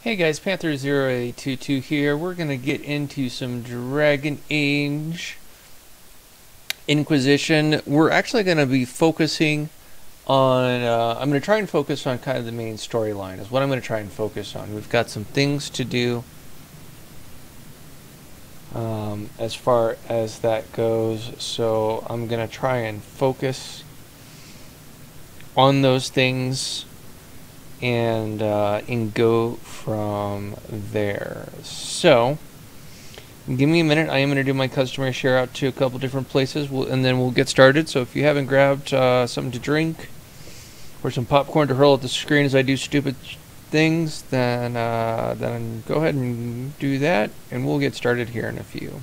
Hey guys, Panther0822 here. We're going to get into some Dragon Age Inquisition. We're actually going to be focusing on, I'm going to try and focus on kind of the main storyline is what I'm going to try and focus on. We've got some things to do as far as that goes, so I'm going to try and focus on those things and go from there. So give me a minute. I am going to do my customary share out to a couple different places, and then we'll get started. So if you haven't grabbed something to drink or some popcorn to hurl at the screen as I do stupid things, then go ahead and do that, and we'll get started here in a few.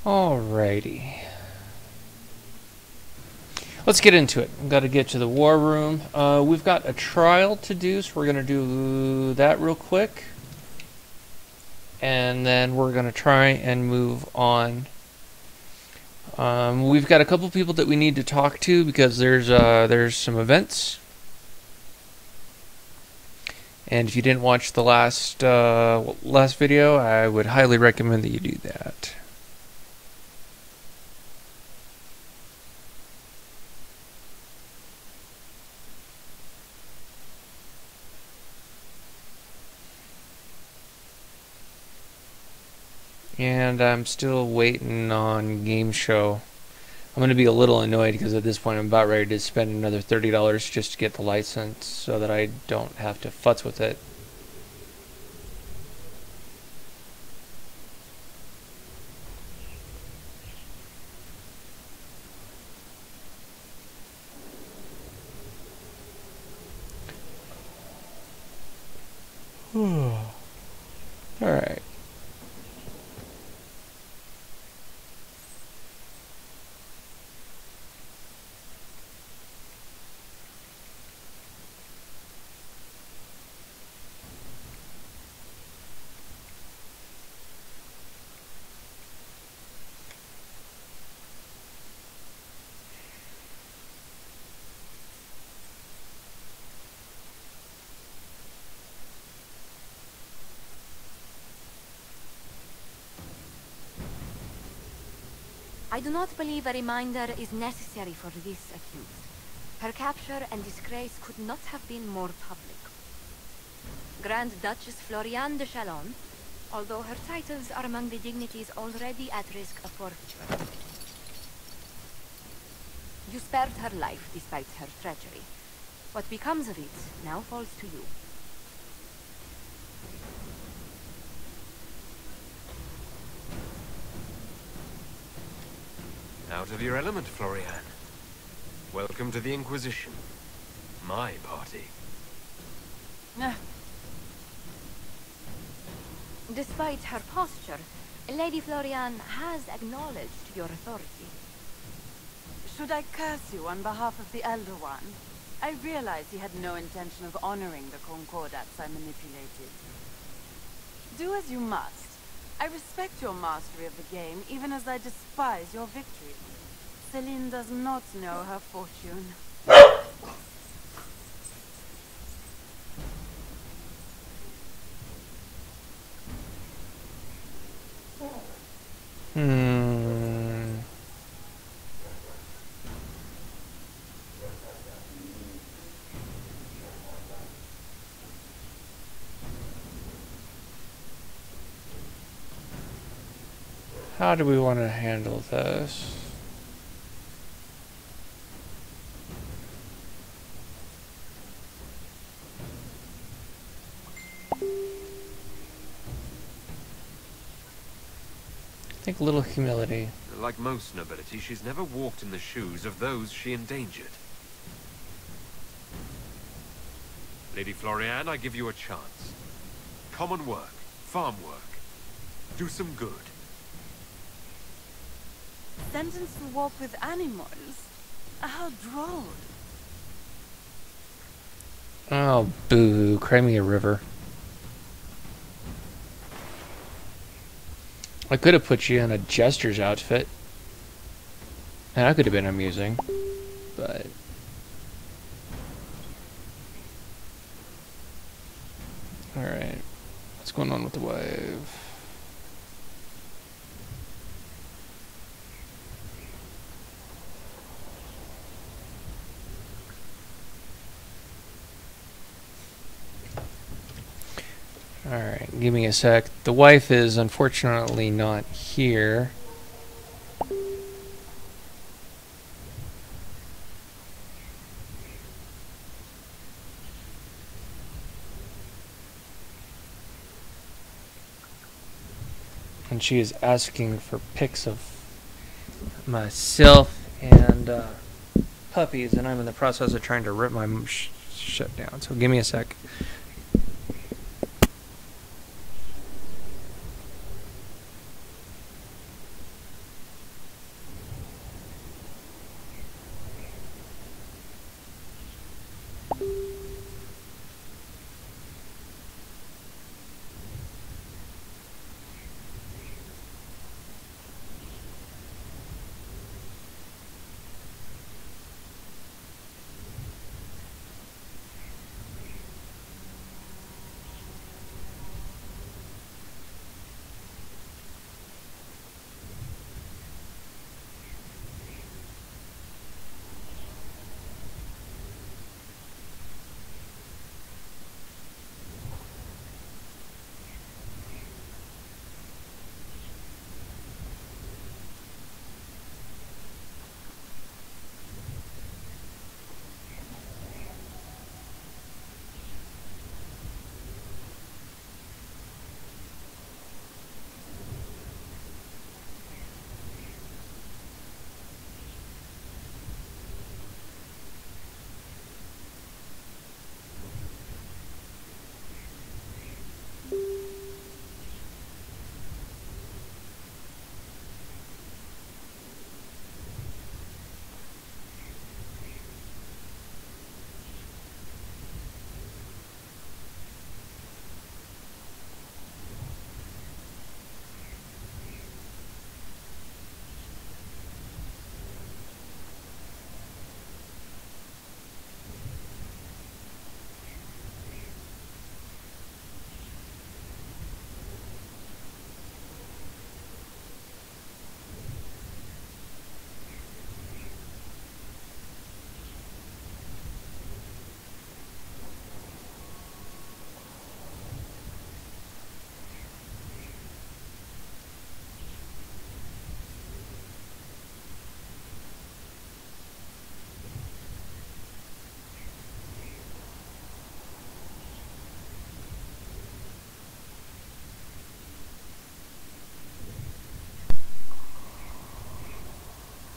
Alrighty. Let's get into it. We've got to get to the war room. We've got a trial to do, so we're going to do that real quick. And then we're going to try and move on. We've got a couple people that we need to talk to because there's some events. And if you didn't watch the last video, I would highly recommend that you do that. And I'm still waiting on Game Show. I'm going to be a little annoyed because at this point I'm about ready to spend another $30 just to get the license so that I don't have to futz with it. Alright. I do not believe a reminder is necessary for this accused. Her capture and disgrace could not have been more public. Grand Duchess Floriane de Chalon, although her titles are among the dignities already at risk of forfeiture. You spared her life despite her treachery. What becomes of it now falls to you. Out of your element, Floriane. Welcome to the Inquisition. My party. Despite her posture, Lady Floriane has acknowledged your authority. Should I curse you on behalf of the Elder One? I realized he had no intention of honoring the concordats I manipulated. Do as you must. I respect your mastery of the game, even as I despise your victory. Celine does not know her fortune. How do we want to handle this? I think a little humility. Like most nobility, she's never walked in the shoes of those she endangered. Lady Florian, I give you a chance. Common work, farm work. Do some good. Sentenced to walk with animals? How droll. Oh, boo. Cry me a river. I could have put you in a jester's outfit. And that could have been amusing. But... alright. What's going on with the wave? Alright, give me a sec. The wife is unfortunately not here. And she is asking for pics of myself and puppies, and I'm in the process of trying to rip my shit down. So give me a sec.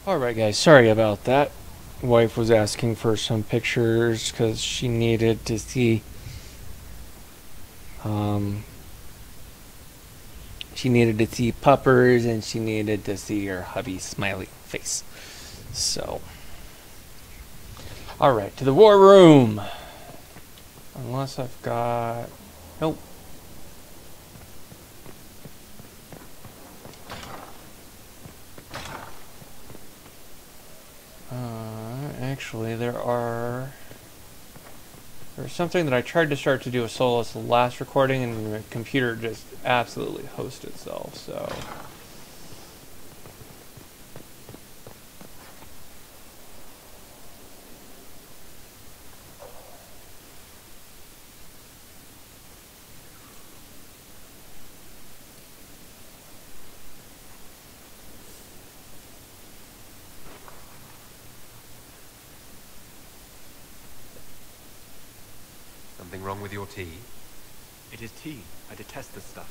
Alright guys, sorry about that. Wife was asking for some pictures because she needed to see puppers, and she needed to see her hubby's smiley face. So alright, to the war room. Unless I've got... nope. actually. There's something that I tried to start to do a solo as the last recording, and the computer just absolutely hosted itself, so... Something wrong with your tea? It is tea. I detest this stuff.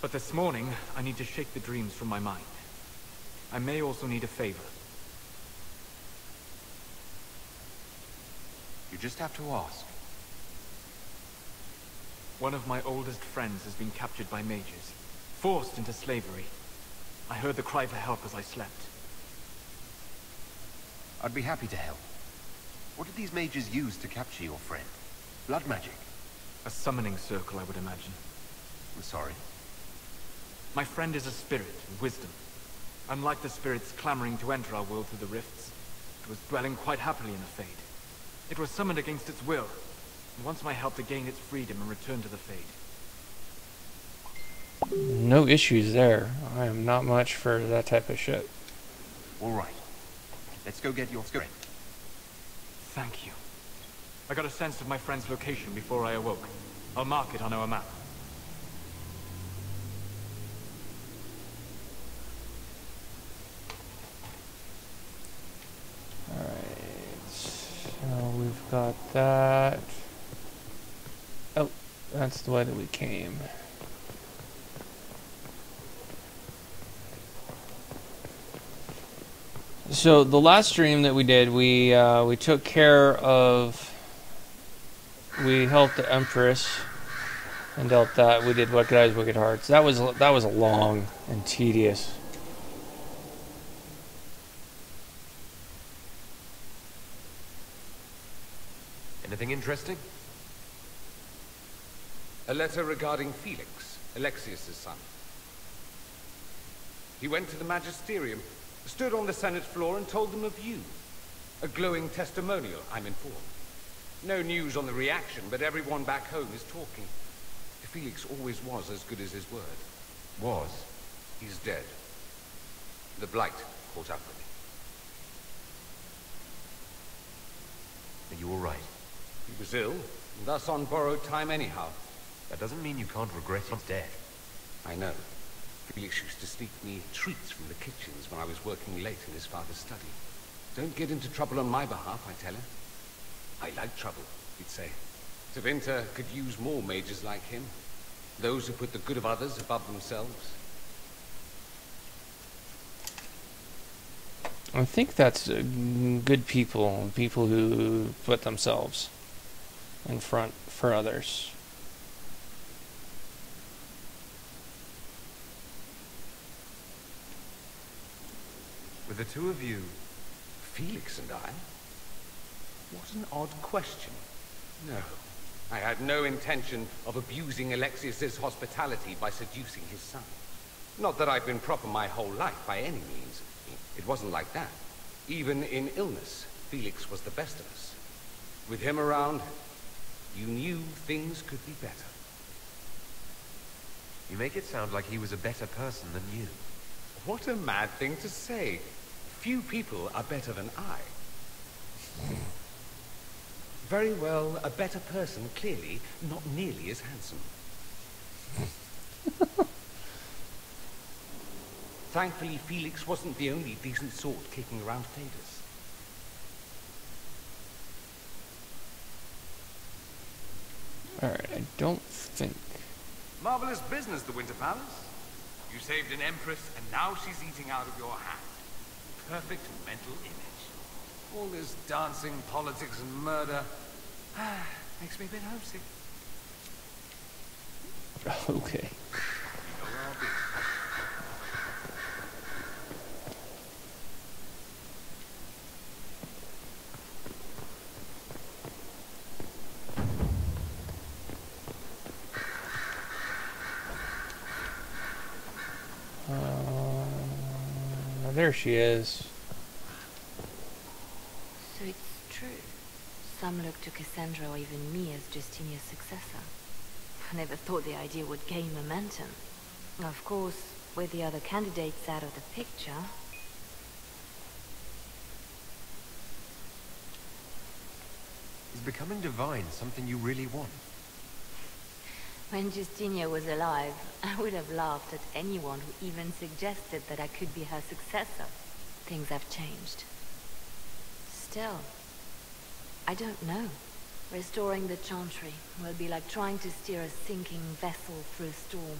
But this morning, I need to shake the dreams from my mind. I may also need a favor. You just have to ask. One of my oldest friends has been captured by mages, forced into slavery. I heard the cry for help as I slept. I'd be happy to help. What did these mages use to capture your friend? Blood magic? A summoning circle, I would imagine. I'm sorry. My friend is a spirit of wisdom. Unlike the spirits clamoring to enter our world through the rifts, it was dwelling quite happily in the Fade. It was summoned against its will, and wants my help to gain its freedom and return to the Fade. No issues there. I am not much for that type of shit. All right. Let's go get your friend. Thank you. I got a sense of my friend's location before I awoke. I'll mark it on our map. Alright, so we've got that. Oh, that's the way that we came. So the last stream that we did, we took care of. We helped the Empress and dealt that. We did Wicked Eyes, Wicked Hearts. That was long and tedious. Anything interesting? A letter regarding Felix, Alexius' son. He went to the Magisterium, stood on the Senate floor and told them of you. A glowing testimonial, I'm informed. No news on the reaction, but everyone back home is talking. Felix always was as good as his word. Was? He's dead. The Blight caught up with him. Are you all right? He was ill, and thus on borrowed time anyhow. That doesn't mean you can't regret his death. I know. Felix used to sneak me treats from the kitchens when I was working late in his father's study. Don't get into trouble on my behalf, I tell him. I like trouble, he'd say. Tevinter could use more mages like him. Those who put the good of others above themselves. I think that's good people, people who put themselves in front for others. With the two of you, Felix and I? What an odd question. No, I had no intention of abusing Alexius's hospitality by seducing his son. Not that I've been proper my whole life, by any means. It wasn't like that. Even in illness, Felix was the best of us. With him around, you knew things could be better. you make it sound like he was a better person than you. What a mad thing to say. Few people are better than I. Very well, a better person, clearly, not nearly as handsome. Thankfully, Felix wasn't the only decent sort kicking around Thedas. Alright, I don't think... Marvelous business, the Winter Palace. You saved an empress, and now she's eating out of your hand. Perfect mental image. All this dancing, politics, and murder makes me a bit homesick. Okay. You know where I'll be. There she is. So it's Some look to Cassandra or even me as Justinia's successor. I never thought the idea would gain momentum. Of course, with the other candidates out of the picture... Is becoming divine something you really want? When Justinia was alive, I would have laughed at anyone who even suggested that I could be her successor. Things have changed. Still, I don't know. Restoring the Chantry will be like trying to steer a sinking vessel through a storm.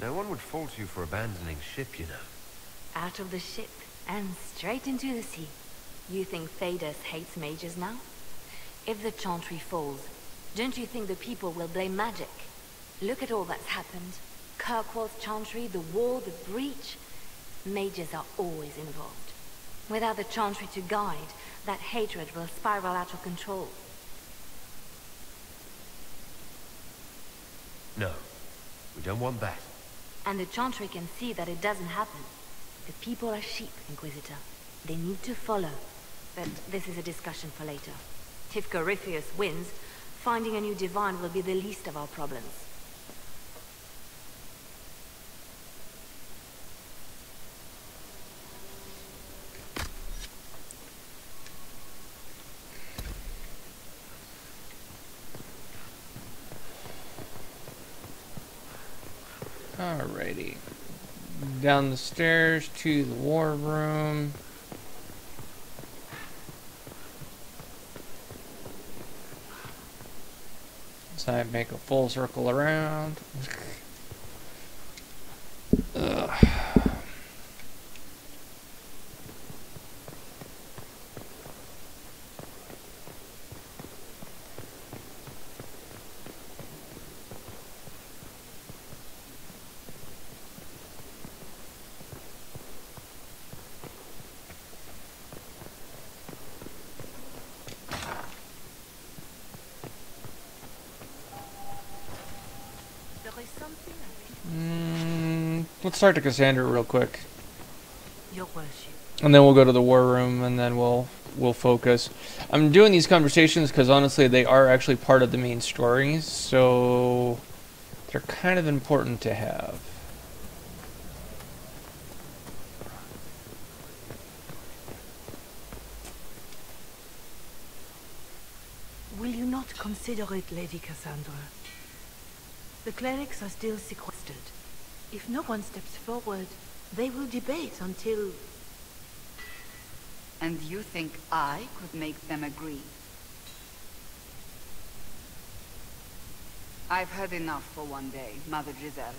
No one would fault you for abandoning ship, you know. Out of the ship and straight into the sea. You think Thedas hates mages now? If the Chantry falls, don't you think the people will blame magic? Look at all that's happened. Kirkwall's Chantry, the war, the breach. Mages are always involved. Without the Chantry to guide, that hatred will spiral out of control. No, we don't want that. And the Chantry can see that it doesn't happen. The people are sheep, Inquisitor. They need to follow. But this is a discussion for later. If Corypheus wins, finding a new divine will be the least of our problems. Alrighty. Down the stairs to the war room. So I make a full circle around. Ugh. Let's start to Cassandra real quick. Your worship. And then we'll go to the war room, and then we'll focus. I'm doing these conversations because honestly, they are actually part of the main story, so they're kind of important to have. Will you not consider it, Lady Cassandra? The clerics are still sequestered. If no one steps forward, they will debate until... And you think I could make them agree? I've heard enough for one day, Mother Giselle.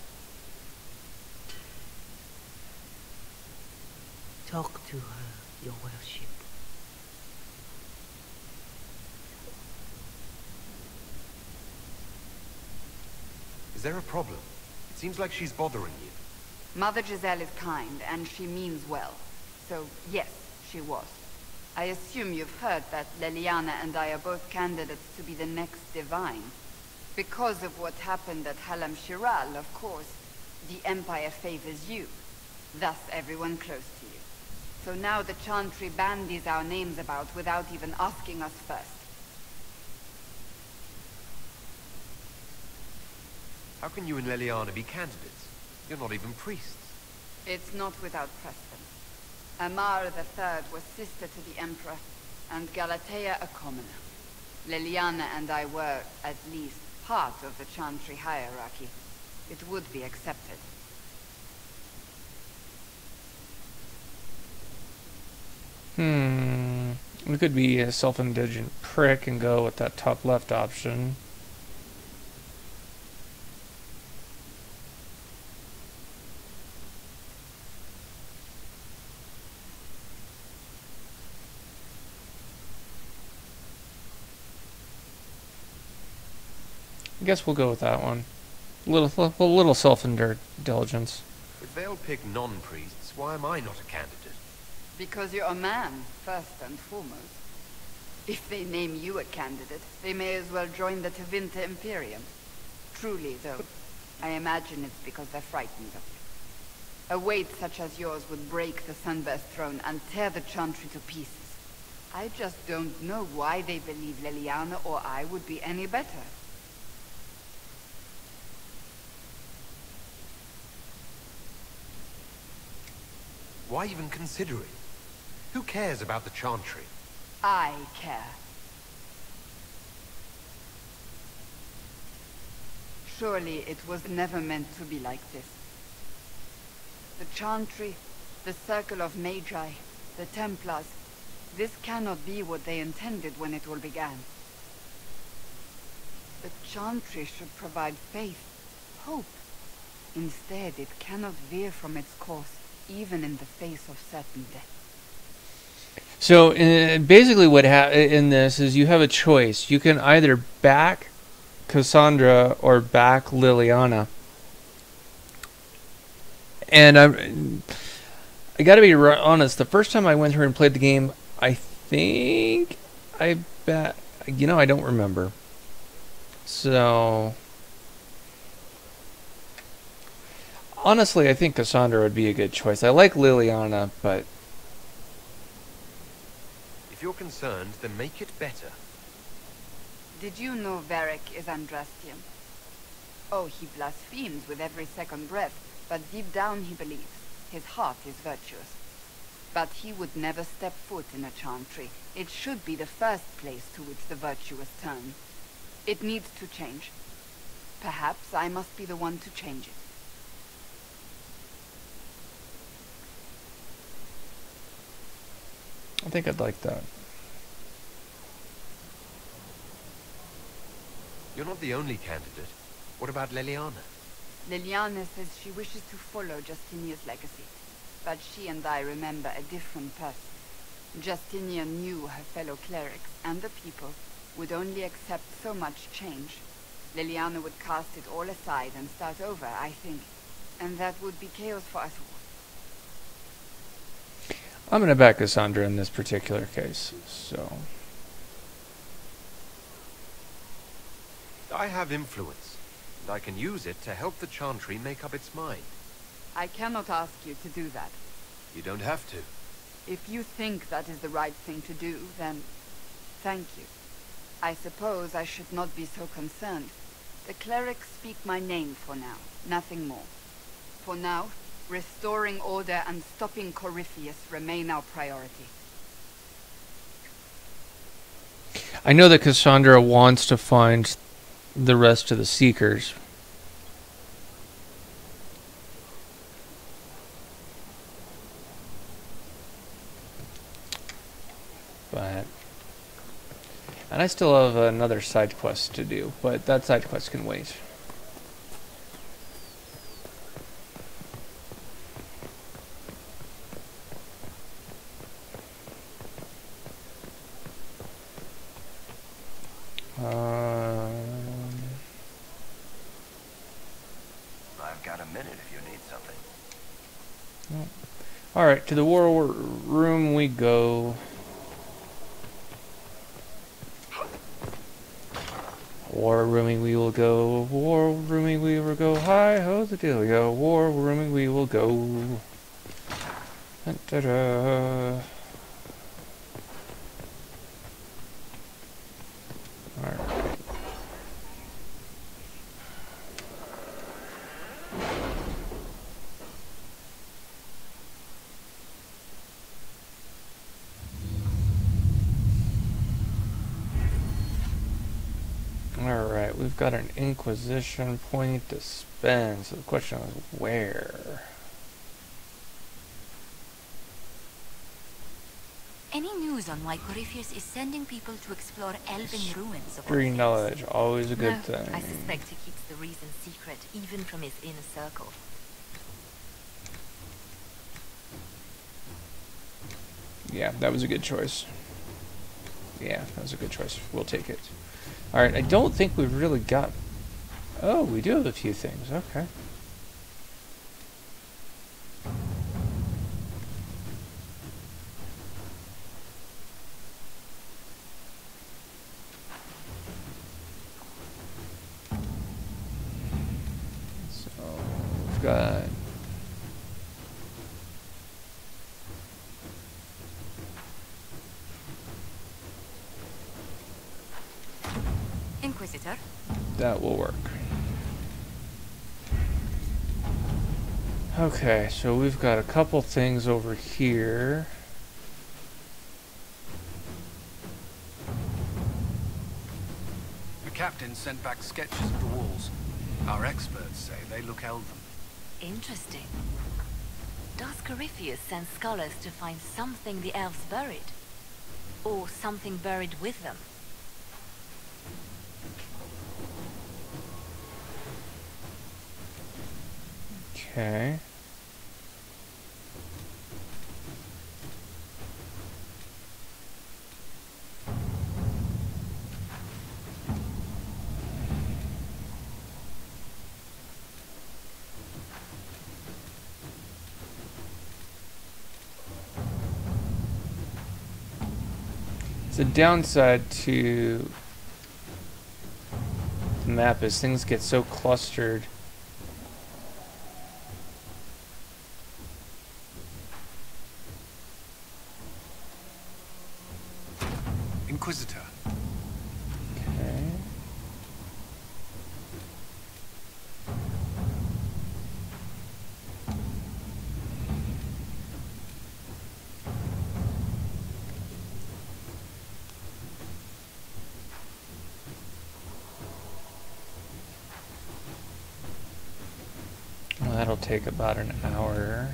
Talk to her, your worship. Is there a problem? It seems like she's bothering you. Mother Giselle is kind, and she means well. So, yes, she was. I assume you've heard that Leliana and I are both candidates to be the next divine. Because of what happened at Halam Shiral, of course, the Empire favors you. Thus, everyone close to you. So now the Chantry bandies our names about without even asking us first. How can you and Leliana be candidates? You're not even priests. It's not without precedent. Amar III was sister to the Emperor, and Galatea a commoner. Leliana and I were, at least, part of the Chantry hierarchy. It would be accepted. We could be a self-indulgent prick and go with that top left option. I guess we'll go with that one. A little self-indulgence. If they'll pick non-priests, why am I not a candidate? Because you're a man, first and foremost. If they name you a candidate, they may as well join the Tevinter Imperium. Truly, though, I imagine it's because they're frightened of you. A weight such as yours would break the Sunburst throne and tear the Chantry to pieces. I just don't know why they believe Leliana or I would be any better. Why even consider it? Who cares about the Chantry? I care. Surely it was never meant to be like this. The Chantry, the Circle of Magi, the Templars, this cannot be what they intended when it all began. The Chantry should provide faith, hope. Instead, it cannot veer from its course, even in the face of certain death. So basically what in this is you have a choice. You can either back Cassandra or back Liliana. And I gotta be honest, the first time I went through and played the game, I think I bet, you know, I don't remember. So honestly, I think Cassandra would be a good choice. I like Liliana, but If you're concerned, then make it better. Did you know Varric is Andrastian? Oh, he blasphemes with every second breath, but deep down he believes. His heart is virtuous. But he would never step foot in a Chantry. It should be the first place to which the virtuous turn. It needs to change. Perhaps I must be the one to change it. I think I'd like that. You're not the only candidate. What about Leliana? Liliana says she wishes to follow Justinia's legacy, but she and I remember a different person. Justinia knew her fellow clerics and the people would only accept so much change. Liliana would cast it all aside and start over, I think, and that would be chaos for us all. I'm going to back Cassandra in this particular case, so I have influence, and I can use it to help the Chantry make up its mind. I cannot ask you to do that. You don't have to. If you think that is the right thing to do, then thank you. I suppose I should not be so concerned. The clerics speak my name for now, nothing more. For now, restoring order and stopping Corypheus remain our priority. I know that Cassandra wants to find the rest of the Seekers. But and I still have another side quest to do, but that side quest can wait. I've got a minute if you need something. Alright, to the war room we go. War rooming we will go. War rooming we will go. Hi ho the dealio. War rooming we will go. Da-da. Alright. Alright, we've got an Inquisition point to spend, so the question is where? Any news on why Corypheus is sending people to explore elven ruins of all Free things? knowledge, always a good No, thing. I suspect he keeps the reason secret, even from his inner circle. Yeah, that was a good choice. Yeah, that was a good choice. We'll take it. Alright, I don't think we've really got... Oh, we do have a few things. Okay. got... Inquisitor. That will work. Okay, so we've got a couple things over here. The captain sent back sketches of the walls. Our experts say they look elven. Interesting. Does Corypheus send scholars to find something the elves buried? Or something buried with them? Okay. The downside to the map is things get so clustered. Inquisitor. Okay. Well, that'll take about an hour.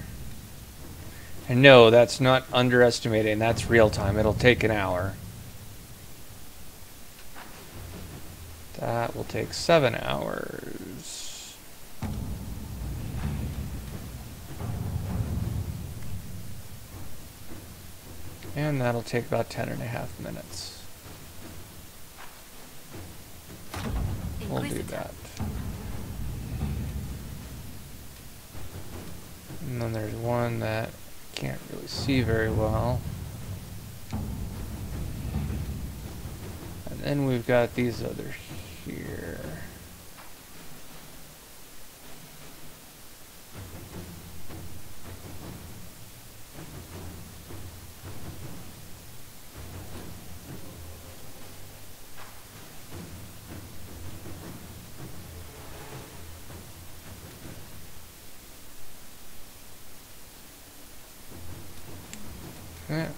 And no, that's not underestimating. That's real time. It'll take an hour. That will take 7 hours. And that'll take about 10.5 minutes. We'll do that. And then there's one that can't really see very well. And then we've got these others here.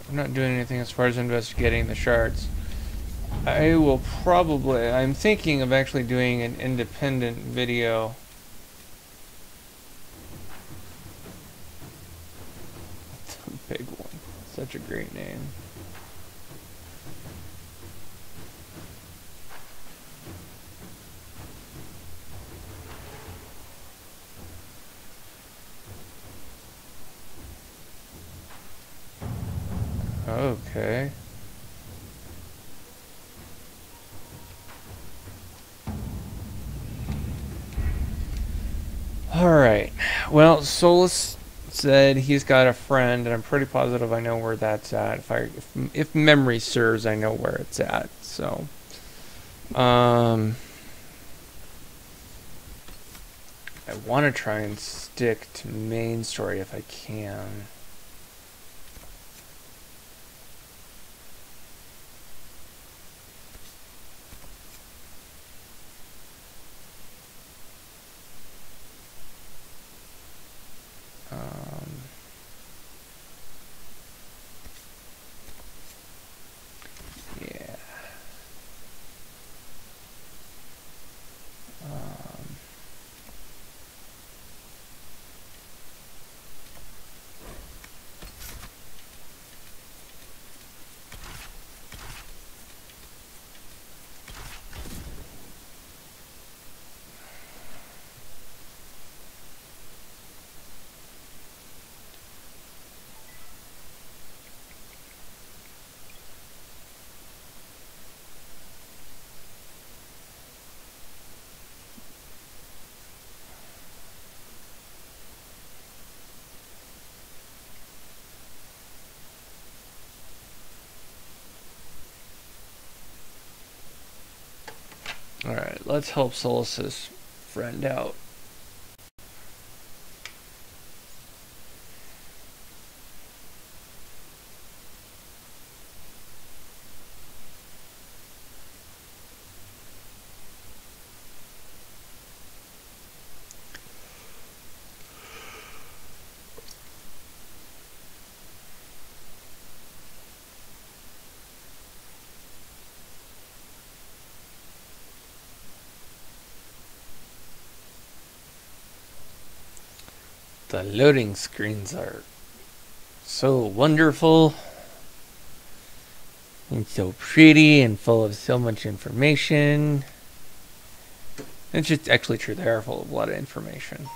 I'm not doing anything as far as investigating the shards. I will probably, I'm thinking of actually doing an independent video. The big one. Such a great name. Okay. Alright. Well, Solus said he's got a friend, and I'm pretty positive I know where that's at. If memory serves, I know where it's at. So, I want to try and stick to main story if I can. Yeah. Alright, let's help Solus's friend out. The loading screens are so wonderful and so pretty and full of so much information. It's just actually true, they are full of a lot of information.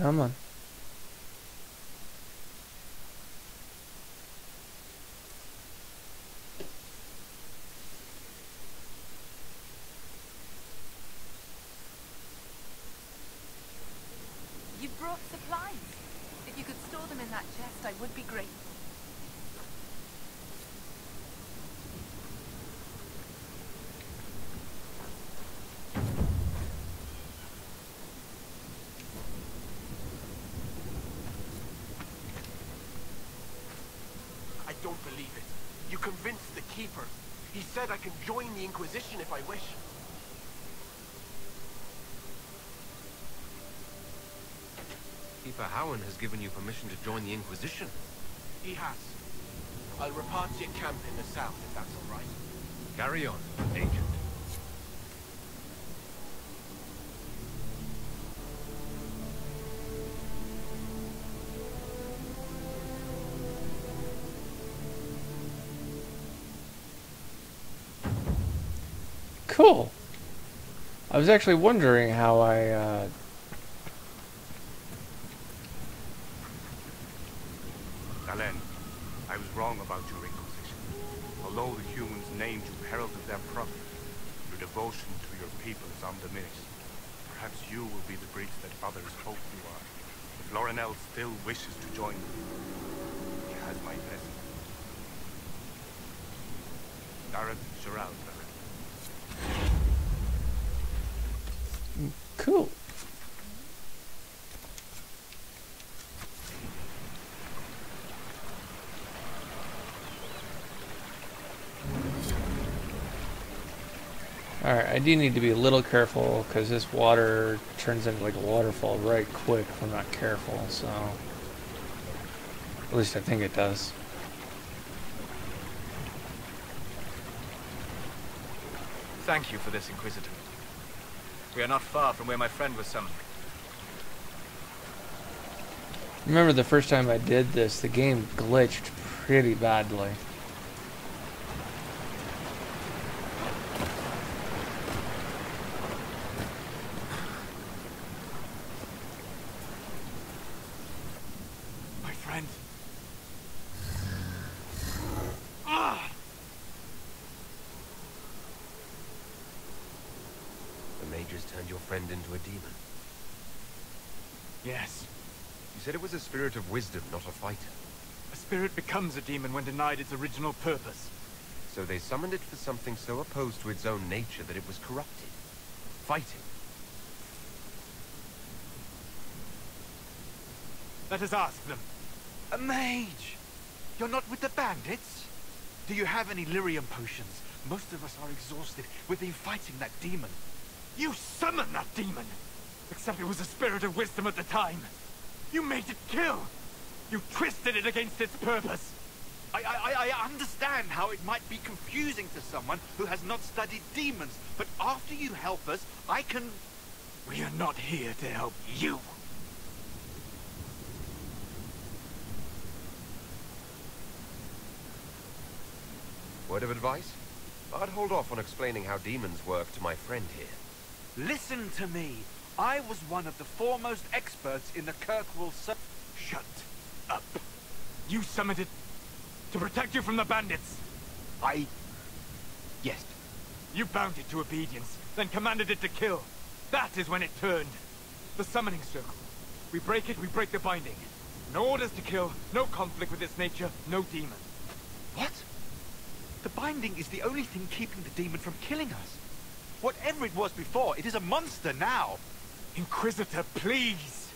Come on. You brought supplies. If you could store them in that chest, I would be grateful. I don't believe it. You convinced the Keeper. He said I can join the Inquisition if I wish. Keeper Howen has given you permission to join the Inquisition. He has. I'll report to your camp in the south if that's all right. Carry on, Agent. Cool. I was actually wondering how I Galen, I was wrong about your Inquisition. Although the humans named you herald of their prophet, your devotion to your people is undiminished. Perhaps you will be the bridge that others hope you are. If Lorinel still wishes to join you, he has my blessing. Gareth Gerald. cool. Alright, I do need to be a little careful because this water turns into like a waterfall right quick if I'm not careful, so... At least I think it does. Thank you for this, Inquisitor. We are not far from where my friend was summoned. Remember the first time I did this, the game glitched pretty badly. My friend. The mages turned your friend into a demon. Yes. You said it was a spirit of wisdom, not a fighter. A spirit becomes a demon when denied its original purpose. So they summoned it for something so opposed to its own nature that it was corrupted. Fighting. Let us ask them. A mage! You're not with the bandits? Do you have any lyrium potions? Most of us are exhausted. We've been fighting that demon. You summoned that demon! Except it was a spirit of wisdom at the time. You made it kill! You twisted it against its purpose! I understand how it might be confusing to someone who has not studied demons, but after you help us, I can... We are not here to help you. Word of advice? I'd hold off on explaining how demons work to my friend here. Listen to me. I was one of the foremost experts in the Kirkwall... Shut up. You summoned it to protect you from the bandits. Yes. You bound it to obedience, then commanded it to kill. That is when it turned. The summoning circle. We break it, we break the binding. No orders to kill, no conflict with its nature, no demon. What? The binding is the only thing keeping the demon from killing us. Whatever it was before, it is a monster now. Inquisitor, please!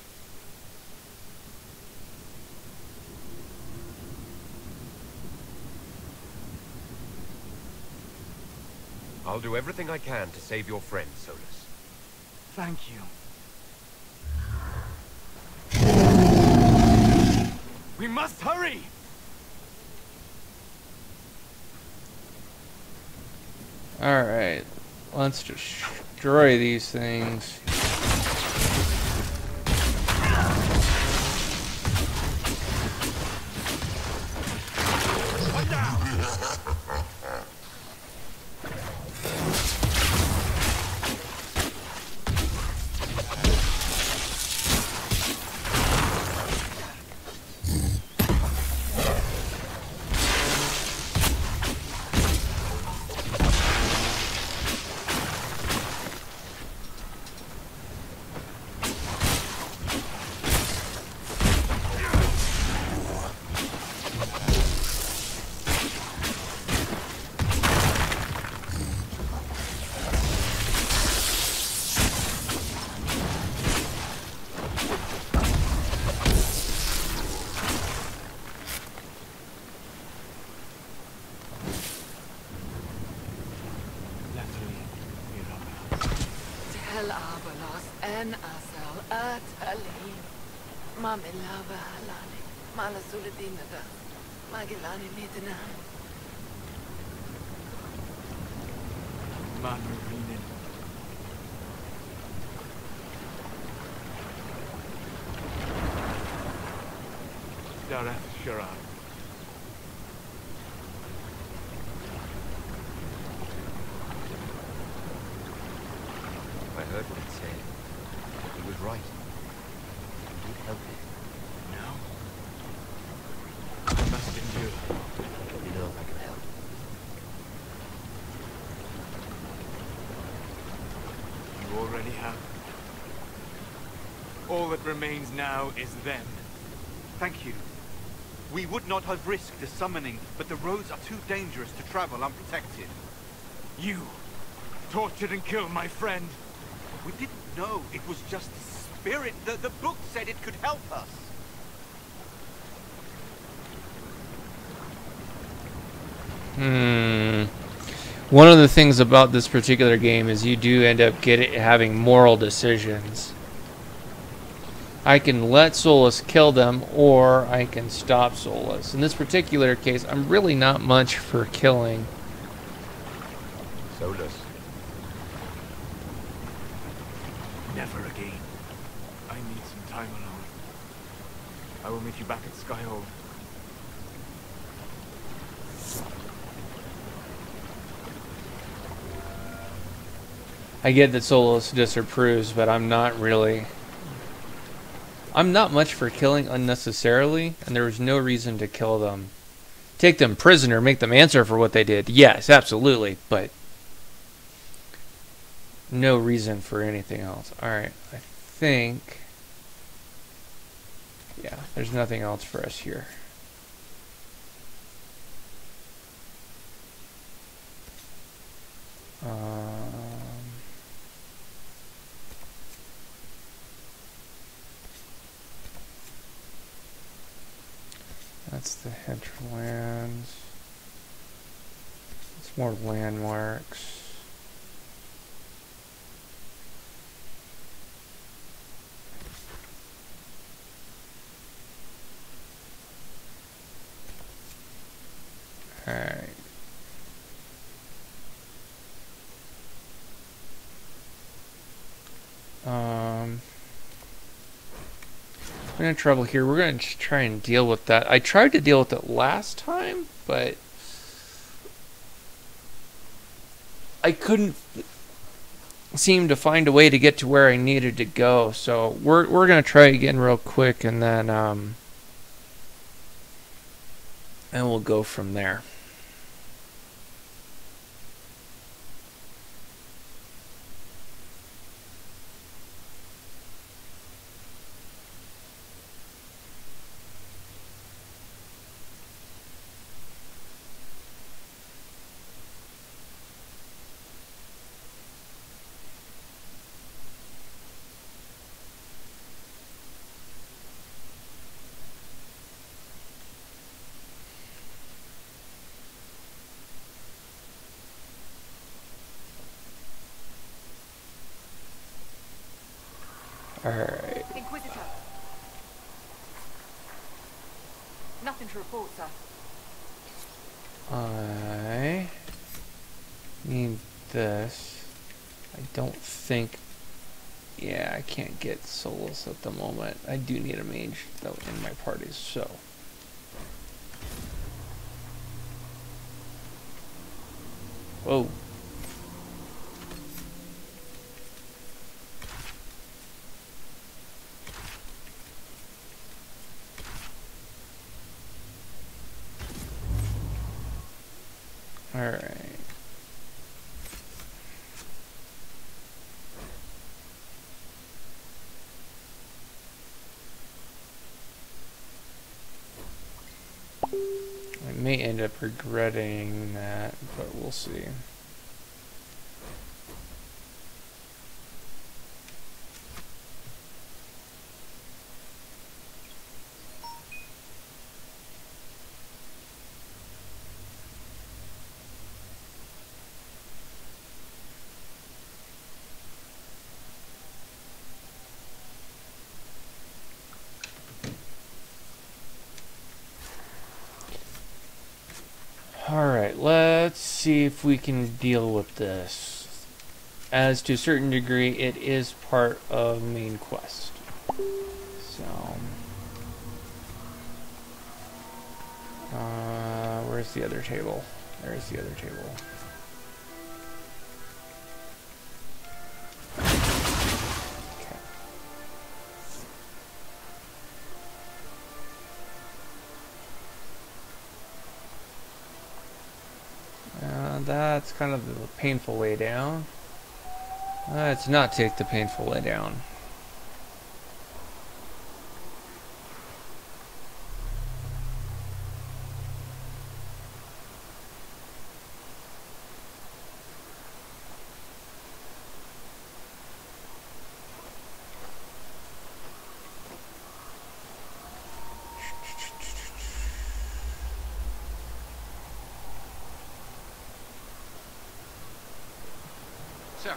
I'll do everything I can to save your friend, Solus. Thank you. We must hurry! Alright, let's destroy these things. Tel Abalos en Asal at Alim. Mamilava Halani. Malasuladinaga. Magilani Nidana. Manurinin. Dareth Sharan. I heard what he said. He was right. You did help him. No. I must endure. Let me know if I can help. You already have. All that remains now is them. Thank you. We would not have risked the summoning, but the roads are too dangerous to travel unprotected. You tortured and killed my friend. We didn't know it was just a spirit. The book said it could help us. One of the things about this particular game is you do end up having moral decisions. I can let Solus kill them, or I can stop Solus. In this particular case, I'm really not much for killing. Solus. Never again. I need some time alone. I will meet you back at Skyhold. I get that Solus disapproves, but I'm not really. I'm not much for killing unnecessarily, and there was no reason to kill them. Take them prisoner, make them answer for what they did. Yes, absolutely, but no reason for anything else. Alright, I think. Yeah, there's nothing else for us here. That's the hinterlands. It's more landmarks. Alright. We're in trouble here. We're going to try and deal with that. I tried to deal with it last time, but I couldn't seem to find a way to get to where I needed to go. So we're going to try again real quick, and then and we'll go from there. Alright. Inquisitor. Nothing to report, sir. I need this. I don't think... Yeah, I can't get Solus at the moment. I do need a mage, though, in my party, so... Whoa. Alright. I may end up regretting that, but we'll see. Alright, let's see if we can deal with this. As to a certain degree, it is part of main quest. So... where's the other table? There's the other table. That's kind of the painful way down. Let's not take the painful way down. Sir.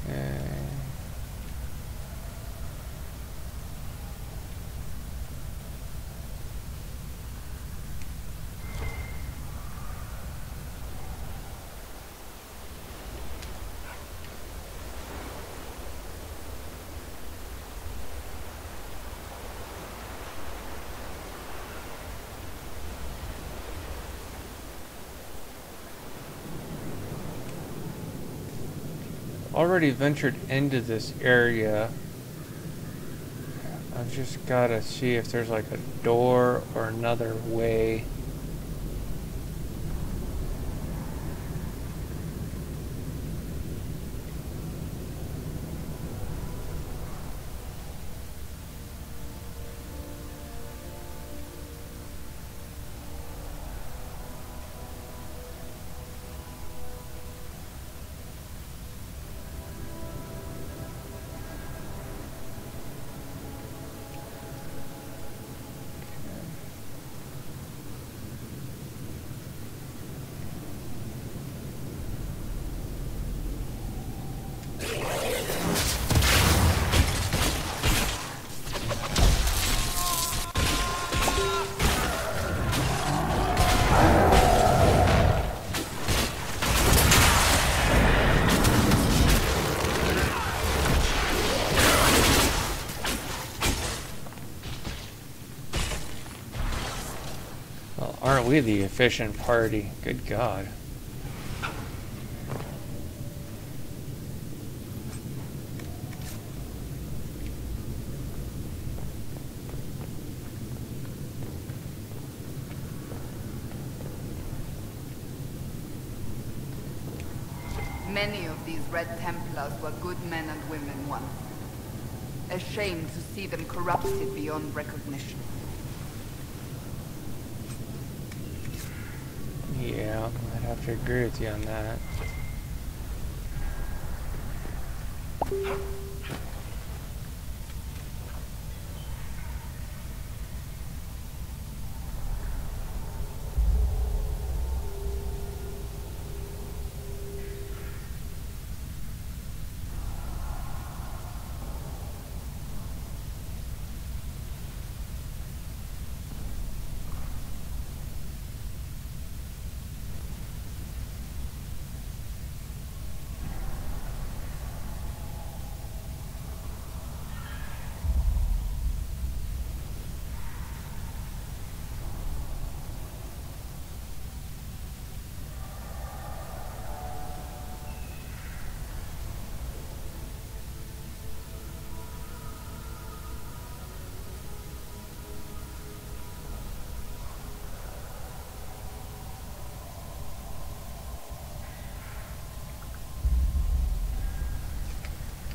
Okay. Already ventured into this area. I've just gotta see if there's like a door or another way. Well, aren't we the efficient party? Good God. Many of these Red Templars were good men and women once. A shame to see them corrupted beyond recognition. Yeah, I'd have to agree with you on that.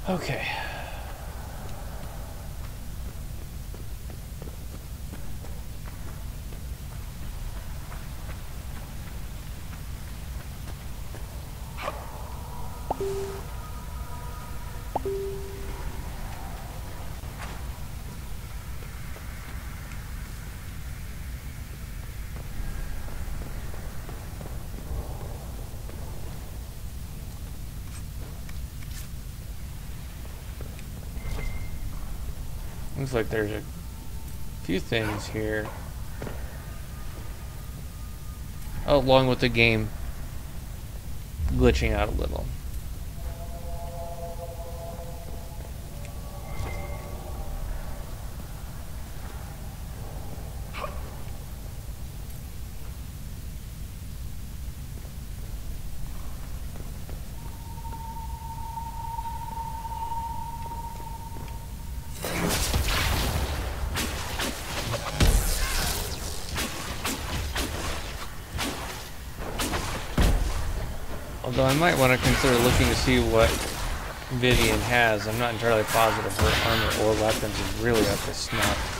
Okay. Looks like there's a few things here. Oh, along with the game glitching out a little. Although I might want to consider looking to see what Vivian has. I'm not entirely positive her armor or weapons is really up to snuff.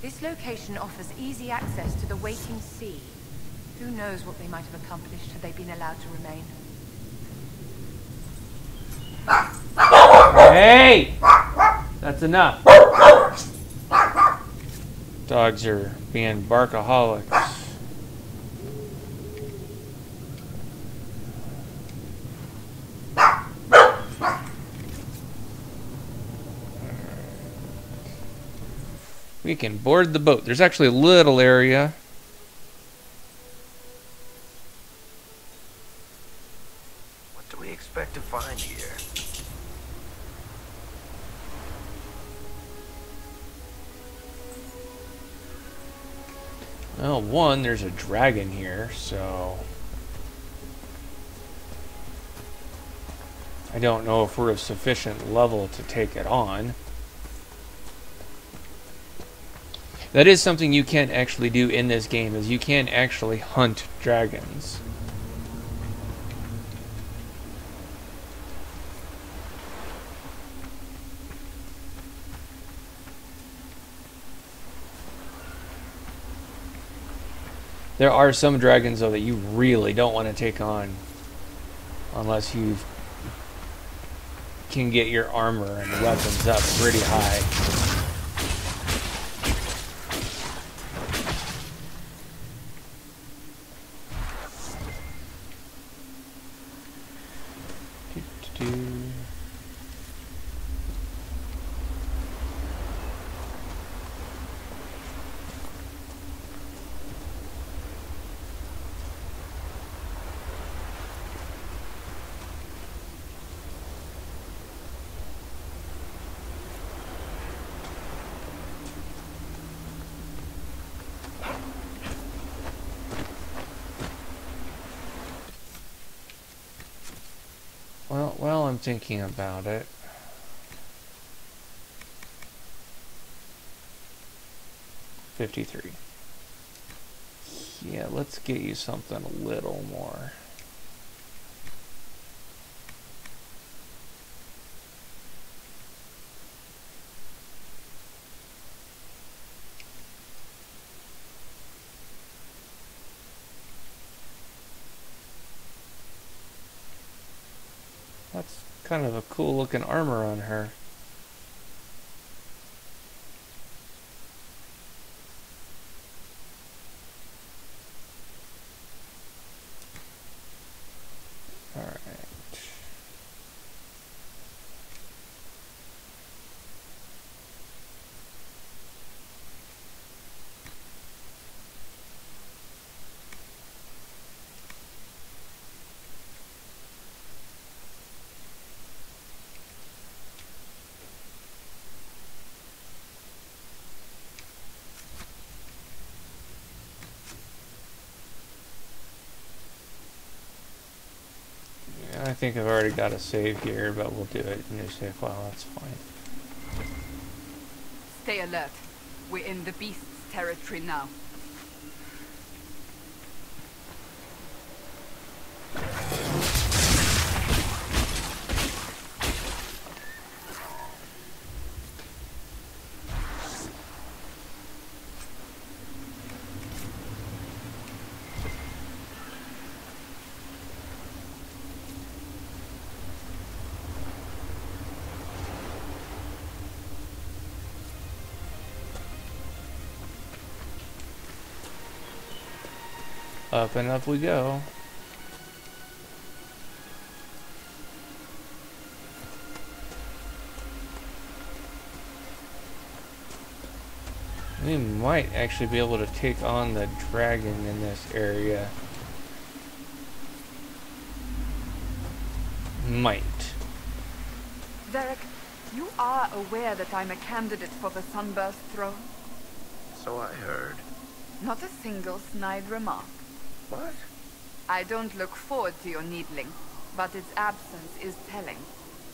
This location offers easy access to the waiting sea. Who knows what they might have accomplished had they been allowed to remain. Hey! That's enough. Dogs are being barkaholics. We can board the boat. There's actually a little area. What do we expect to find here? Well, one, there's a dragon here, so I don't know if we're of sufficient level to take it on. That is something you can actually do in this game, is you can actually hunt dragons. There are some dragons, though, that you really don't want to take on unless you can get your armor and weapons up pretty high. Well, I'm thinking about it. $53. Yeah, let's get you something a little more. That's kind of a cool looking armor on her. think I've already got a save here, but we'll do it in new save file. That's fine. Stay alert. We're in the beast's territory now. Up and up we go. We might actually be able to take on the dragon in this area. Might. Varric, you are aware that I'm a candidate for the Sunburst throne? So I heard. Not a single snide remark. What? I don't look forward to your needling, but its absence is telling.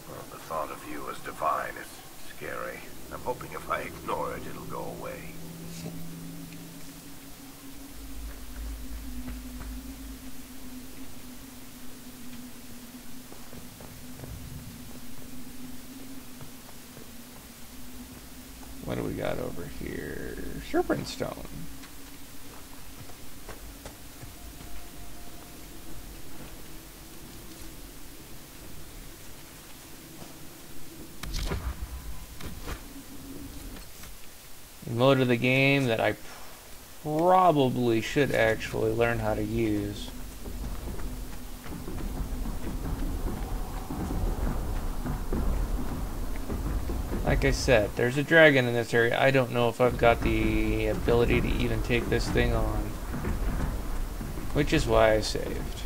Well, the thought of you as divine is scary. I'm hoping if I ignore it, it'll go away. What do we got over here? Serpent stone. Mode of the game that I probably should actually learn how to use. Like I said, there's a dragon in this area. I don't know if I've got the ability to even take this thing on. Which is why I saved.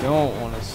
Don't want to.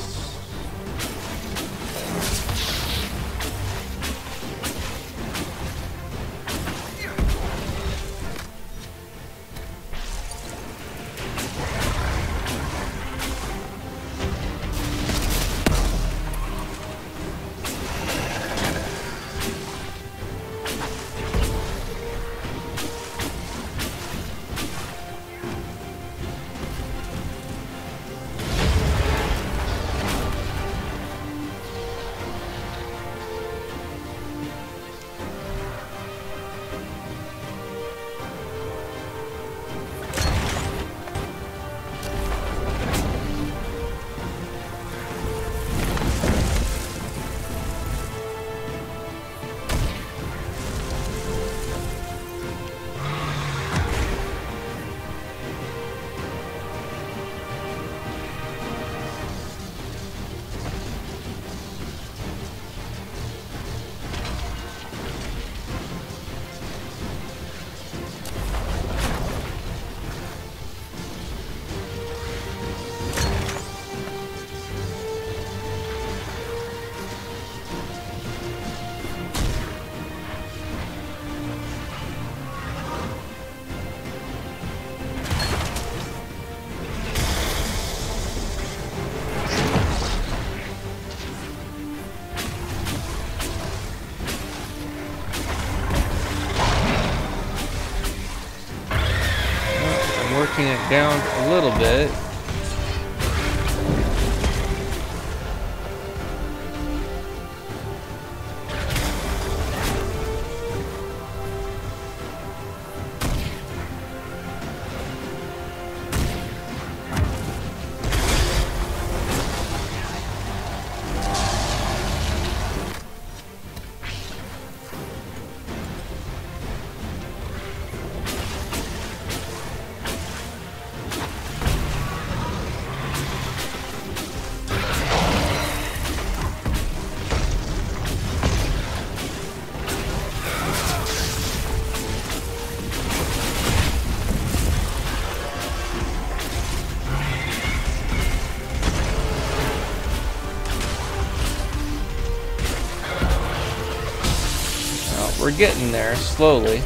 Working it down a little bit. We're getting there slowly.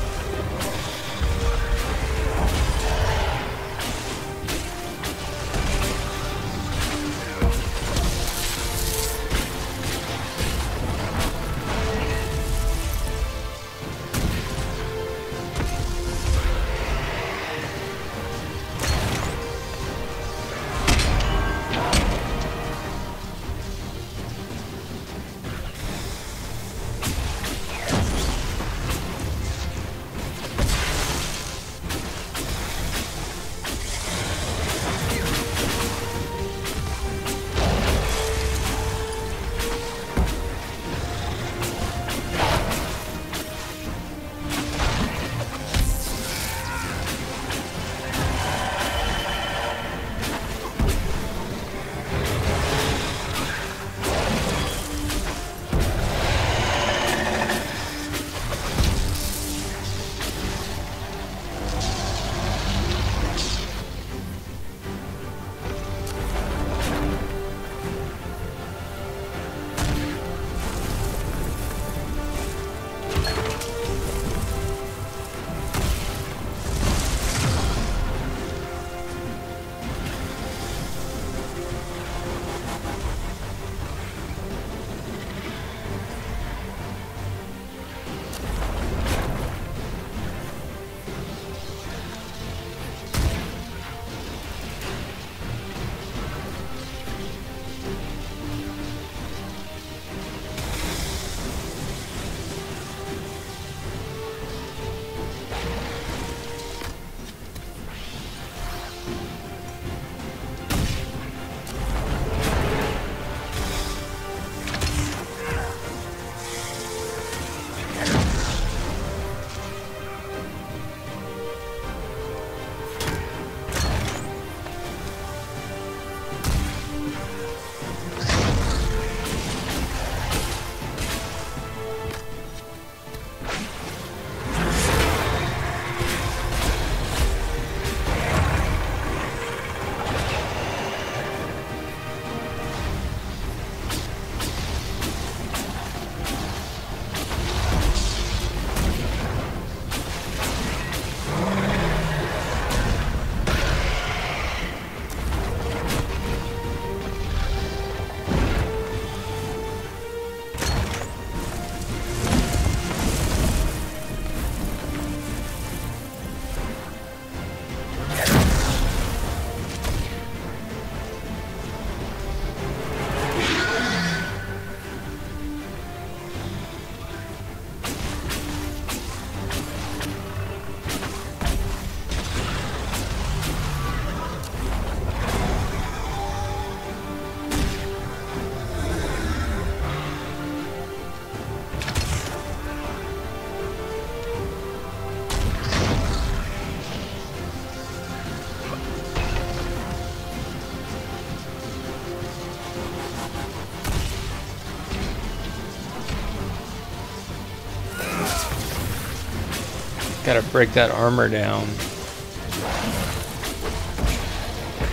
Gotta break that armor down.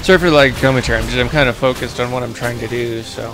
Sorry for like commentary, I'm kind of focused on what I'm trying to do, so.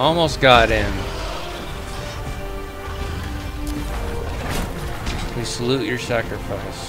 Almost got him. We salute your sacrifice.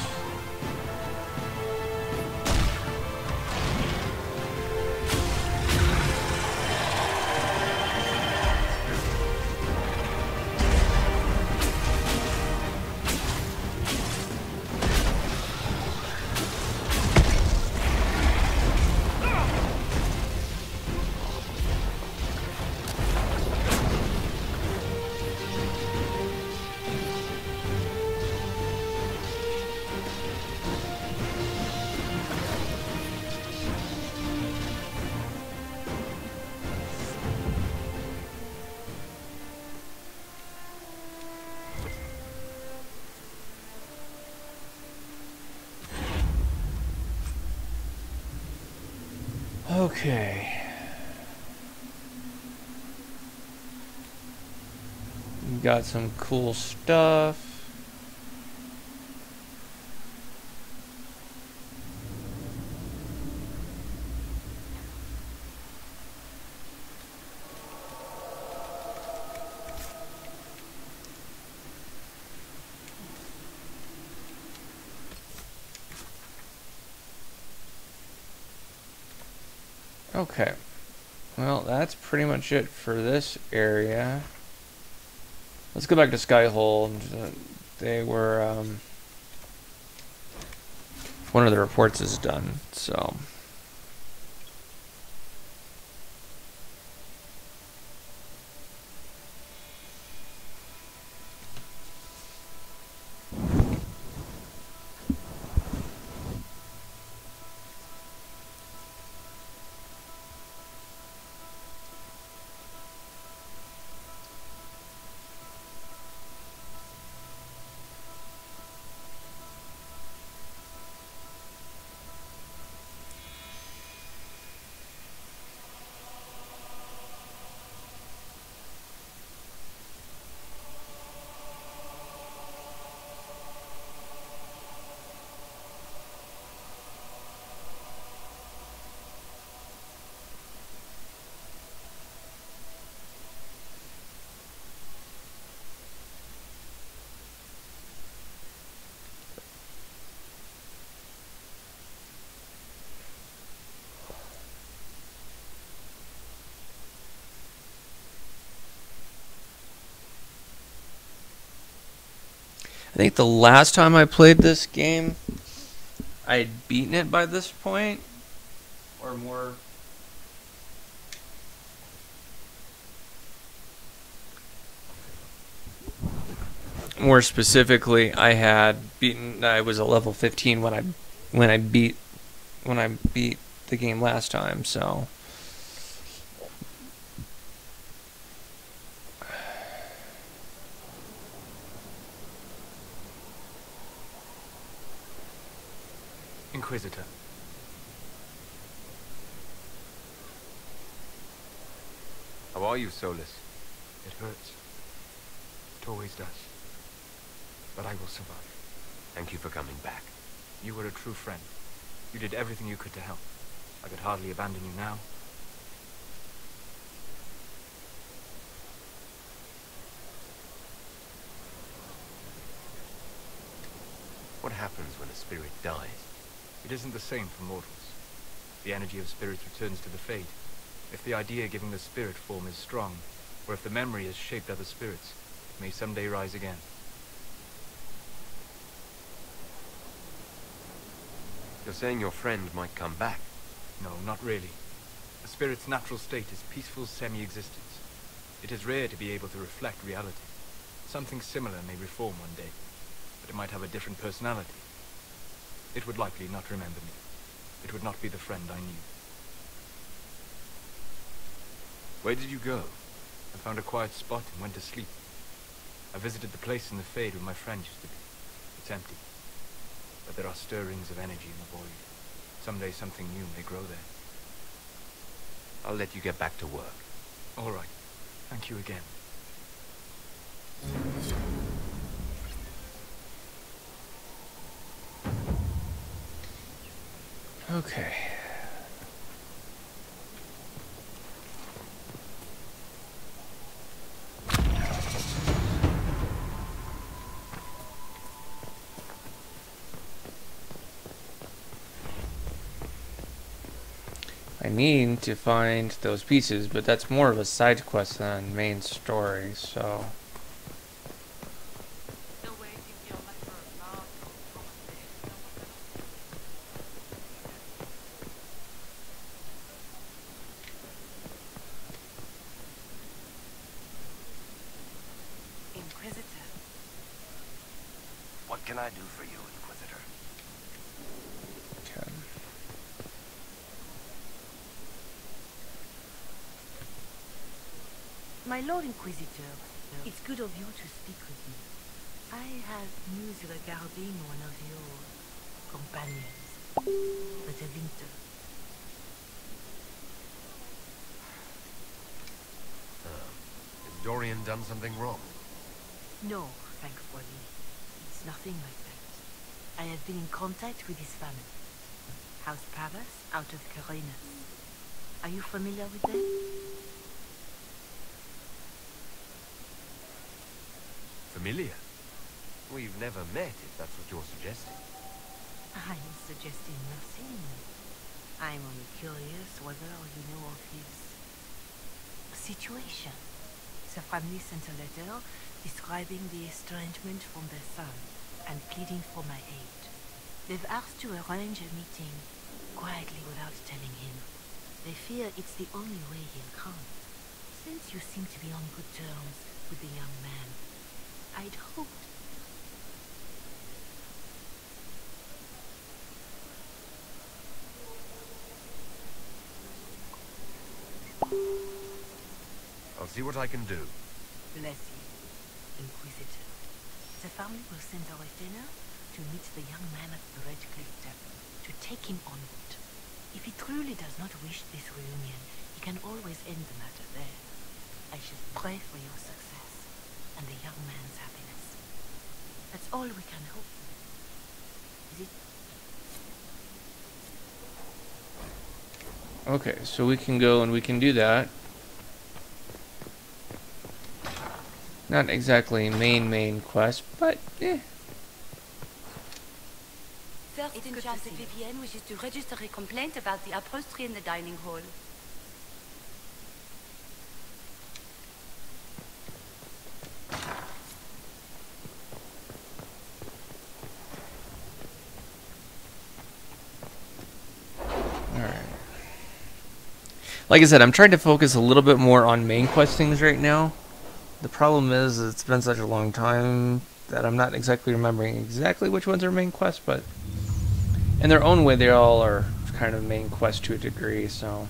Okay. We got some cool stuff. Okay. Well, that's pretty much it for this area. Let's go back to Skyhole. They were, one of the reports is done, so. I think the last time I played this game, I had beaten it by this point, or more. More specifically, I was a level 15 when I beat the game last time, so. Inquisitor. How are you, Solus? It hurts. It always does. But I will survive. Thank you for coming back. You were a true friend. You did everything you could to help. I could hardly abandon you now. What happens when a spirit dies? It isn't the same for mortals. The energy of spirits returns to the Fade. If the idea giving the spirit form is strong, or if the memory has shaped other spirits, it may someday rise again. You're saying your friend might come back? No, not really. A spirit's natural state is peaceful semi-existence. It is rare to be able to reflect reality. Something similar may reform one day, but it might have a different personality. It would likely not remember me. It would not be the friend I knew. Where did you go? I found a quiet spot and went to sleep. I visited the place in the Fade where my friend used to be. It's empty. But there are stirrings of energy in the void. Someday something new may grow there. I'll let you get back to work. All right. Thank you again. Okay. need to find those pieces, but that's more of a side quest than main story, so... Inquisitor. What can I do for you, Inquisitor? Okay. My Lord Inquisitor, it's good of you to speak with me. I have news regarding one of your companions, the Winter. Has Dorian done something wrong? No, thankfully. It's nothing like that. I have been in contact with his family. House Paris, out of Carenas. Are you familiar with them? Familiar? We've never met, if that's what you're suggesting. I'm suggesting nothing. I'm only curious whether you know of his situation. The family sent a letter describing the estrangement from their son and pleading for my aid. They've asked to arrange a meeting quietly without telling him. They fear it's the only way he'll come. Since you seem to be on good terms with the young man, I'd hoped. I'll see what I can do. Bless you, Inquisitor. The family will send a retainer to meet the young man at the Red Cliff Tavern, to take him onward. If he truly does not wish this reunion, he can always end the matter there. I shall pray for your success, and the young man's happiness. That's all we can hope for. Is it? Okay, so we can go and we can do that. Not exactly main quest, but eh. First in charge of VPN wishes to register a complaint about the upholstery in the dining hall. Like I said, I'm trying to focus a little bit more on main quest things right now. The problem is it's been such a long time that I'm not exactly remembering exactly which ones are main quests, but in their own way they all are kind of main quest to a degree, so...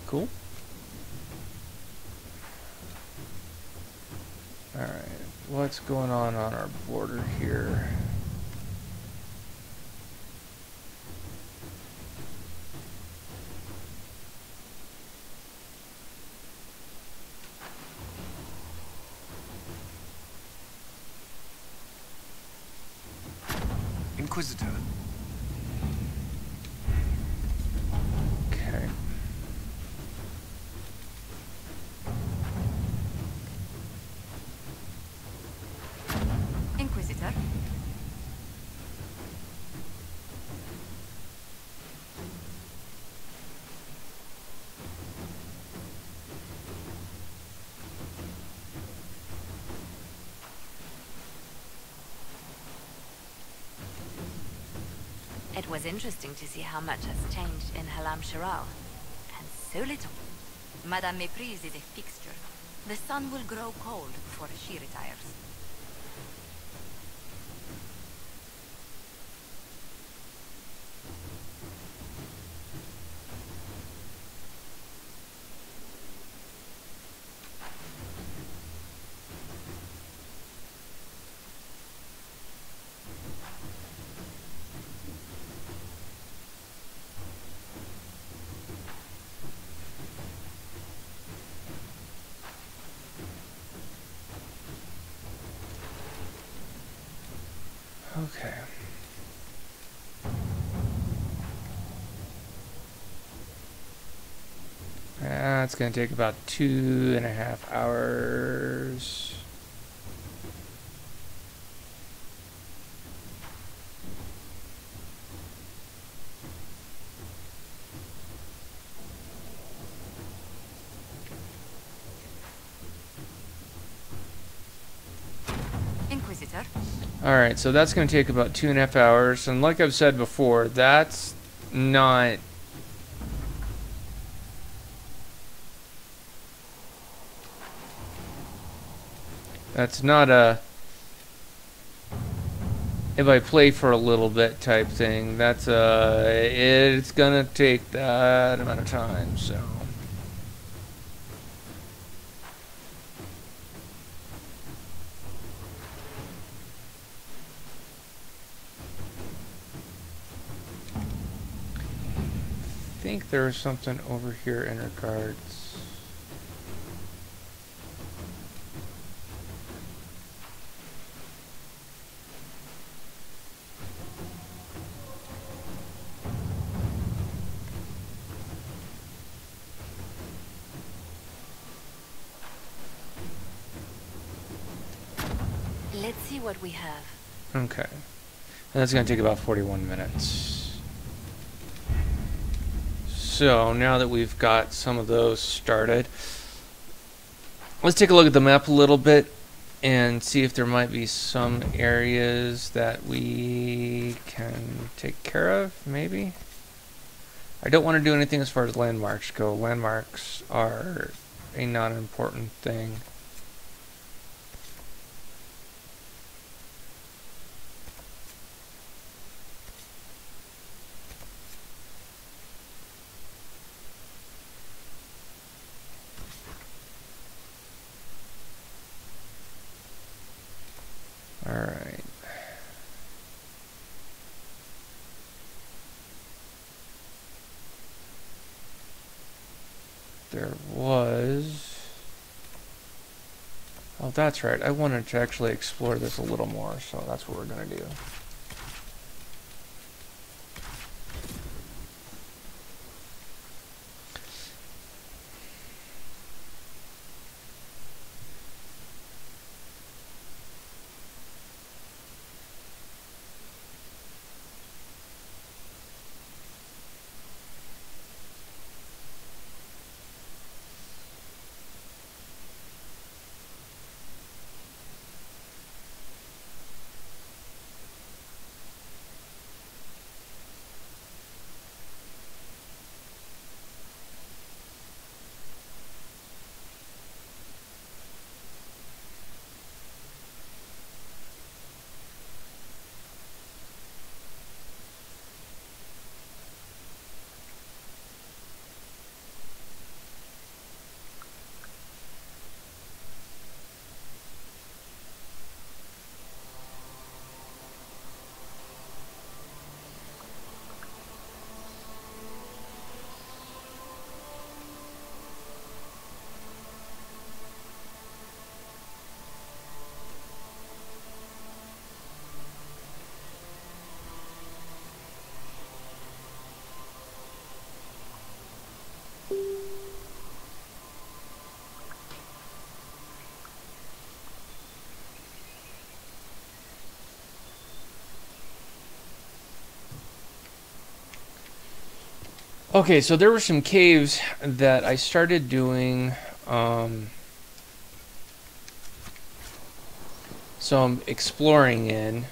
Cool. Alright, what's going on our border here? Inquisitor. Okay. Inquisitor. It was interesting to see how much has changed in Halam Shiral. And so little. Madame Méprise is a fixture. The sun will grow cold before she retires. Okay. That's going to take about 2.5 hours. Inquisitor. Alright, so that's going to take about 2.5 hours. And like I've said before, that's not... That's not a... if I play for a little bit type thing. That's it's going to take that amount of time, so... I think there was something over here in regards. Let's see what we have. Okay. And that's going to take about 41 minutes. So now that we've got some of those started, let's take a look at the map a little bit and see if there might be some areas that we can take care of, maybe. I don't want to do anything as far as landmarks go. Landmarks are a non-important thing. Alright. There was... oh, that's right. I wanted to actually explore this a little more, so that's what we're going to do. Okay, so there were some caves that I started doing some exploring in.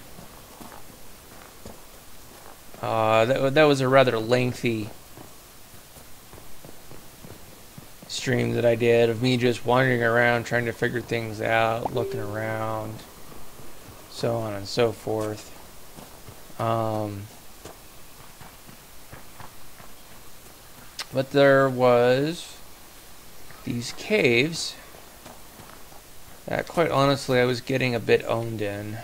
That was a rather lengthy stream that I did of me just wandering around trying to figure things out, looking around, so on and so forth. But there was these caves that, quite honestly, I was getting a bit owned in.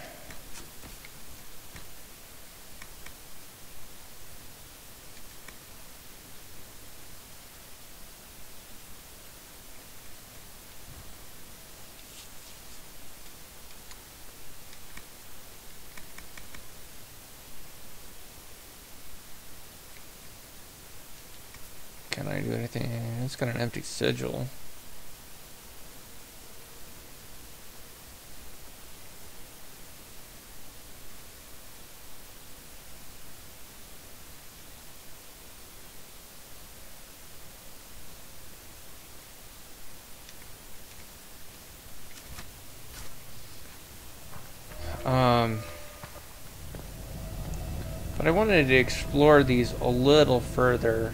It's got an empty sigil. But I wanted to explore these a little further.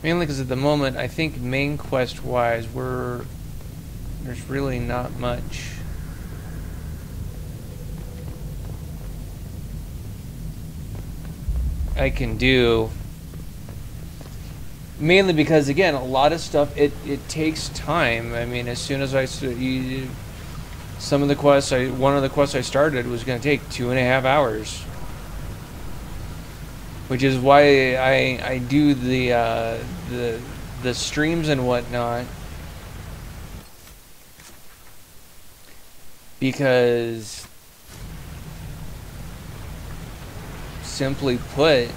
Mainly because at the moment, I think main quest-wise, there's really not much I can do. Mainly because, again, a lot of stuff, it takes time. I mean, as soon as some of the quests, one of the quests I started was going to take 2.5 hours. Which is why I do the streams and whatnot. Because, simply put,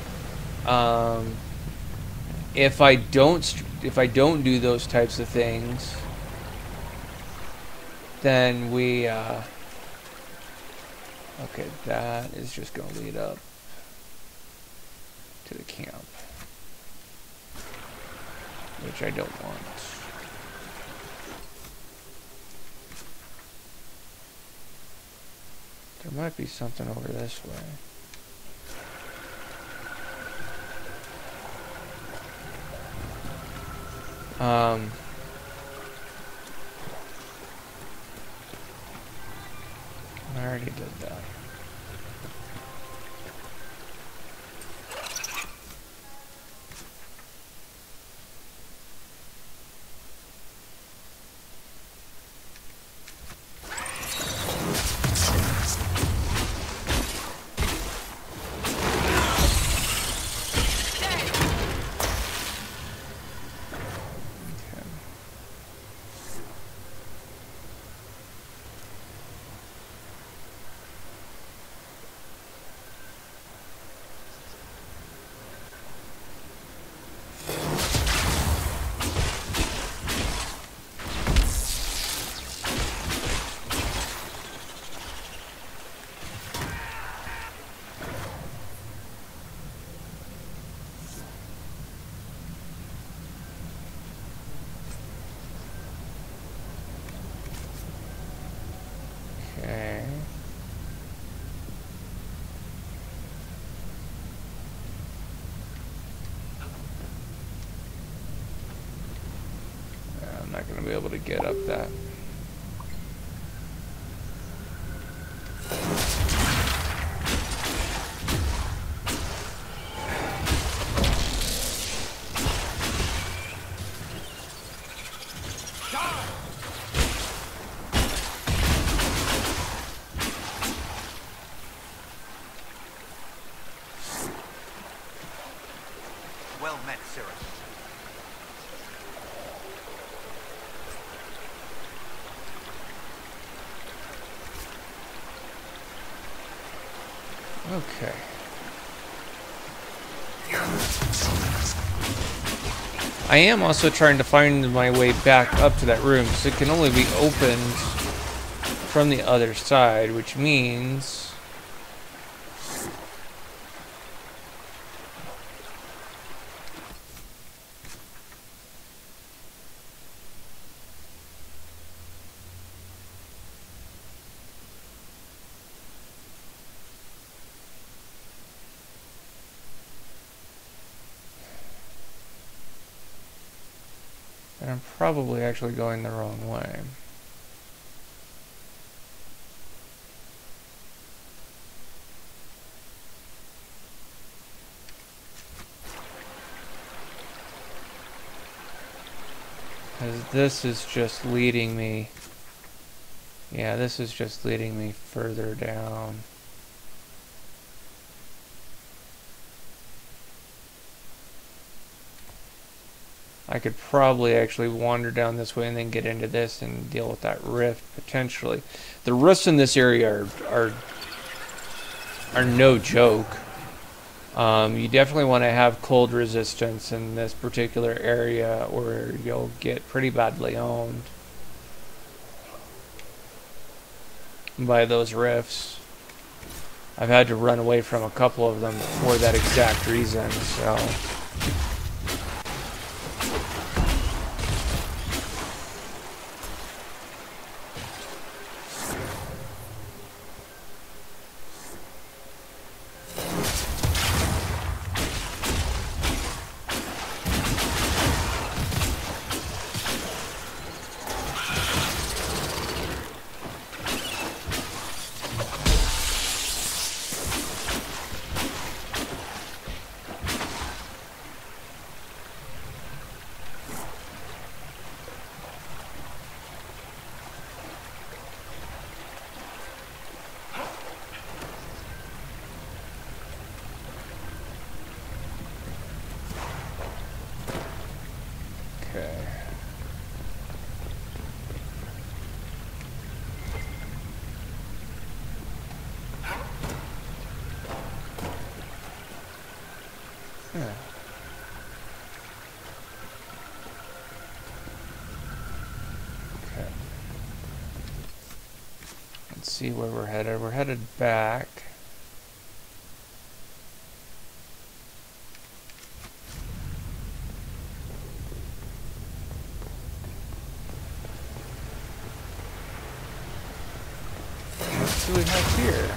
if I don't do those types of things, then we okay, that is just gonna lead up to the camp, which I don't want. There might be something over this way. I already did that. Okay. I'm not going to be able to get up that. Well met, Cyrus. Okay. I am also trying to find my way back up to that room, because it can only be opened from the other side, which means that I'm probably actually going the wrong way. Because this is just leading me... Yeah, this is just leading me further down. I could probably actually wander down this way and then get into this and deal with that rift, potentially. The rifts in this area are no joke. You definitely want to have cold resistance in this particular area, or you'll get pretty badly owned by those rifts. I've had to run away from a couple of them for that exact reason, so... See where we're headed. We're headed back. What do we have here?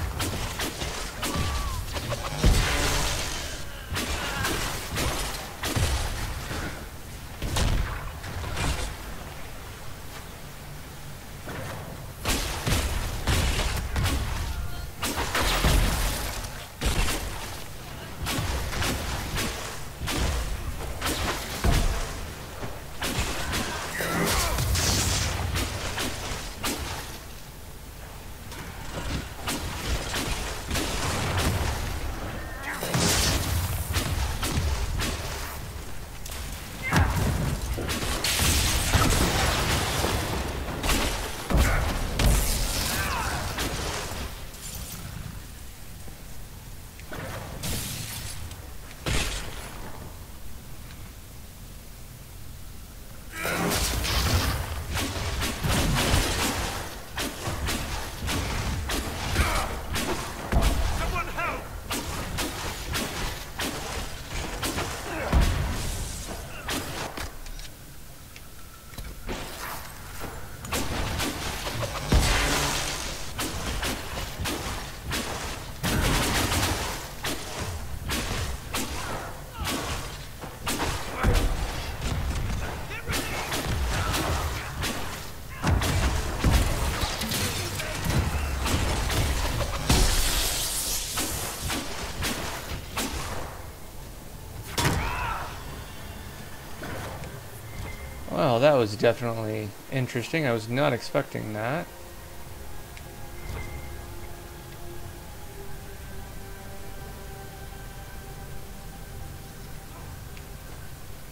Well, that was definitely interesting. I was not expecting that.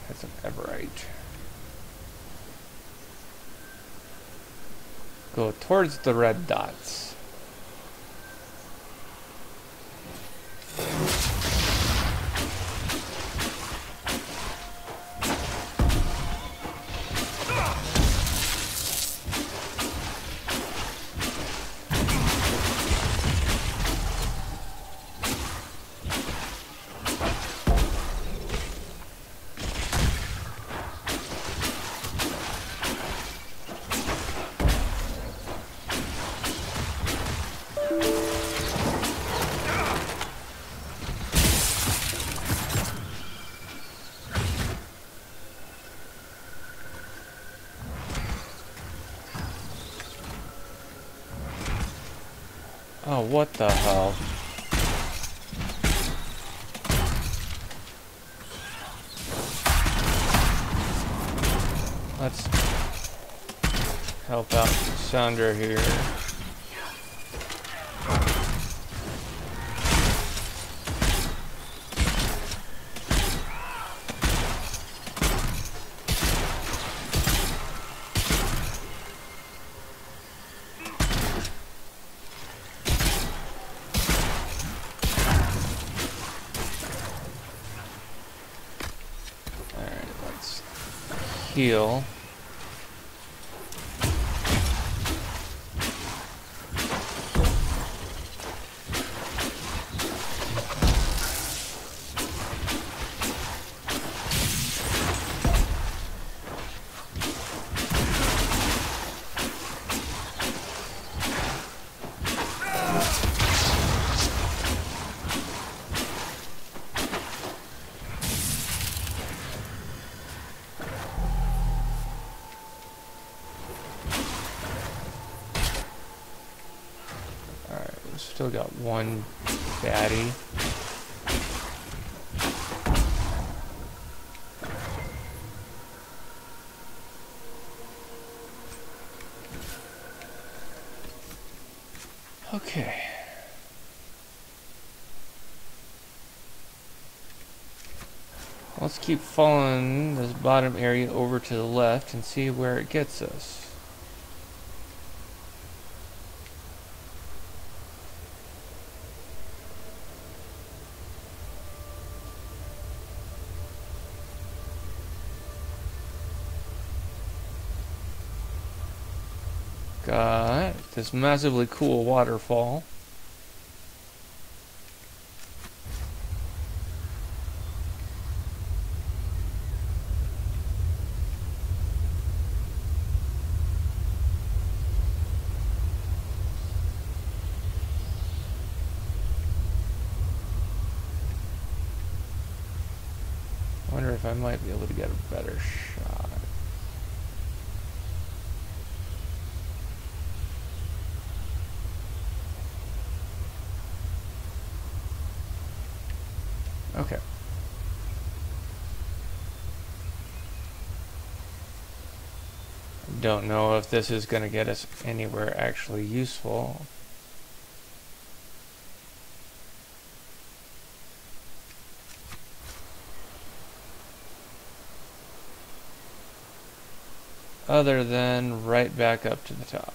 That's an Everite. Go towards the red dots. Oh, what the hell? Let's help out Sandra here. heal. Still got one baddie. Okay. Let's keep following this bottom area over to the left and see where it gets us. Got this massively cool waterfall. I wonder if I might be able to get a better shot. Okay. Don't know if this is going to get us anywhere actually useful. Other than right back up to the top.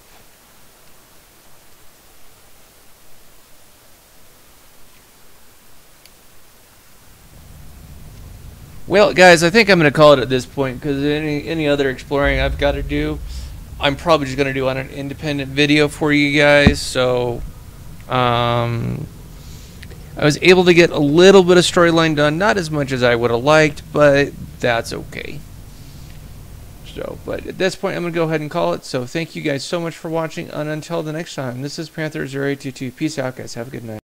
Well, guys, I think I'm going to call it at this point, because any other exploring I've got to do, I'm probably just going to do on an independent video for you guys. So, I was able to get a little bit of storyline done, not as much as I would have liked, but that's okay. So, but at this point, I'm going to go ahead and call it. So, thank you guys so much for watching, and until the next time, this is Panther0822. Peace out, guys. Have a good night.